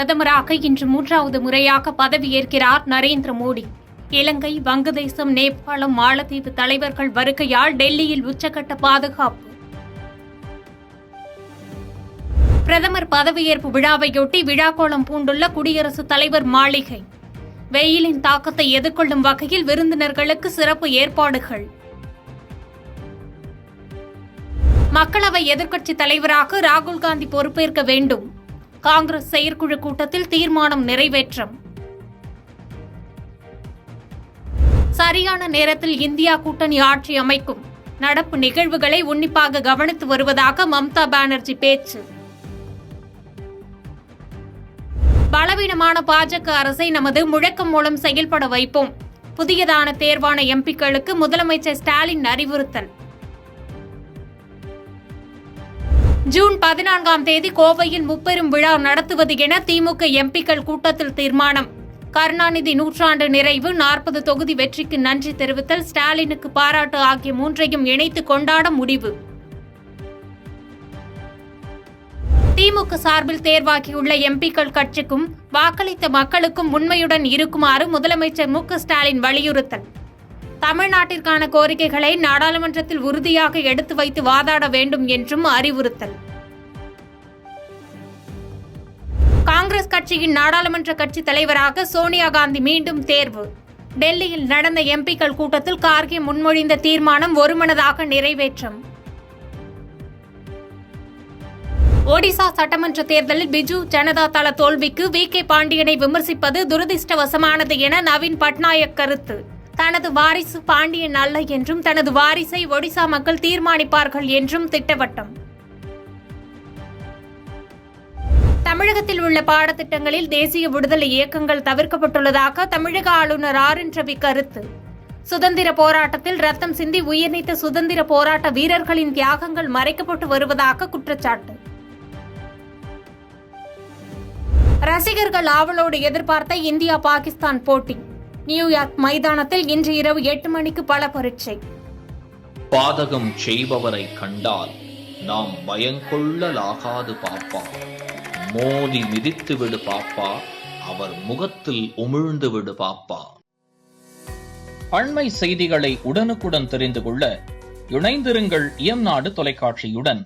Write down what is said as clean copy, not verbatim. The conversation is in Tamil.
பிரதமராக இன்று 3வது முறையாக பதவியேற்கிறார் நரேந்திர மோடி. இலங்கை, வங்கதேசம், நேபாளம், மாலத்தீவு தலைவர்கள் வருகையால் டெல்லியில் உச்சகட்ட பாதுகாப்பு. பிரதமர் பதவியேற்பு விழாவையொட்டி விழாக்கோலம் பூண்டுள்ள குடியரசுத் தலைவர் மாளிகை. வெயிலின் தாக்கத்தை எதிர்கொள்ளும் வகையில் விருந்தினர்களுக்கு சிறப்பு ஏற்பாடுகள். மக்களவை எதிர்க்கட்சித் தலைவராக ராகுல் காந்தி பொறுப்பேற்க வேண்டும். காங்கிரஸ் செயற்குழு கூட்டத்தில் தீர்மானம் நிறைவேற்றம். சரியான நேரத்தில் இந்தியா கூட்டணி ஆட்சி அமைக்கும். நடப்பு நிகழ்வுகளை உன்னிப்பாக கவனித்து வருவதாக மம்தா பானர்ஜி பேச்சு. பலவீனமான பாஜக அரசை நமது முழக்கம் மூலம் செயல்பட வைப்போம். புதியதான தேர்வான எம்பிக்களுக்கு முதலமைச்சர் ஸ்டாலின் அறிவுறுத்தல். ஜூன் 14ஆம் தேதி கோவையில் முப்பெரும் விழா நடத்துவது என திமுக எம்பிக்கள் கூட்டத்தில் தீர்மானம். கருணாநிதி நூற்றாண்டு நிறைவு, 40 தொகுதி வெற்றிக்கு நன்றி தெரிவித்தல், ஸ்டாலினுக்கு பாராட்டு ஆகிய மூன்றையும் இணைத்து கொண்டாட முடிவு. திமுக சார்பில் தேர்வாகியுள்ள எம்பிக்கள் கட்சிக்கும் வாக்களித்த மக்களுக்கும் உண்மையுடன் இருக்குமாறு முதலமைச்சர் மு.க.ஸ்டாலின் வலியுறுத்தல். தமிழ்நாட்டிற்கான கோரிக்கைகளை நாடாளுமன்றத்தில் உறுதியாக எடுத்து வைத்து வாதாட வேண்டும் என்றும் அறிவுறுத்தல். காங்கிரஸ் கட்சியின் நாடாளுமன்ற கட்சித் தலைவராக சோனியா காந்தி மீண்டும் தேர்வு. டெல்லியில் நடந்த எம்பிக்கள் கூட்டத்தில் கார்கே முன்மொழிந்த தீர்மானம் ஒருமனதாக நிறைவேற்றம். ஒடிசா சட்டமன்ற தேர்தலில் பிஜு ஜனதா தள தோல்விக்கு வி.கே. பாண்டியனை விமர்சிப்பது துரதிருஷ்டவசமானது என நவீன் பட்நாயக் கருத்து. தனது வாரிசு பாண்டியன் அல்ல என்றும் தனது வாரிசை ஒடிசா மக்கள் தீர்மானிப்பார்கள் என்றும் திட்டவட்டம். தமிழகத்தில் உள்ள பாடத்திட்டங்களில் தேசிய விடுதலை இயக்கங்கள் தவிர்க்கப்பட்டுள்ளதாக தமிழக ஆளுநர் ஆர்.என். ரவி கருத்து. சுதந்திர போராட்டத்தில் ரத்தம் சிந்தி உயிர்நீத்த சுதந்திர போராட்ட வீரர்களின் தியாகங்கள் மறைக்கப்பட்டு வருவதாக குற்றச்சாட்டு. ரசிகர்கள் ஆவலோடு எதிர்பார்த்த இந்தியா பாகிஸ்தான் போட்டி. நியூயார்க் மைதானத்தில் இன்று இரவு 8 மணிக்கு பல பரீட்சை. பாதகம் செய்பவரை கண்டால் நாம் பயங்கொள்ளலாகாது பாப்பா. மோதி மிதித்து விடு பாப்பா, அவர் முகத்தில் உமிழ்ந்து விடு பாப்பா. அண்மை செய்திகளை உடனுக்குடன் தெரிந்து கொள்ள இணைந்திருங்கள் இயம்நாடு தொலைக்காட்சியுடன்.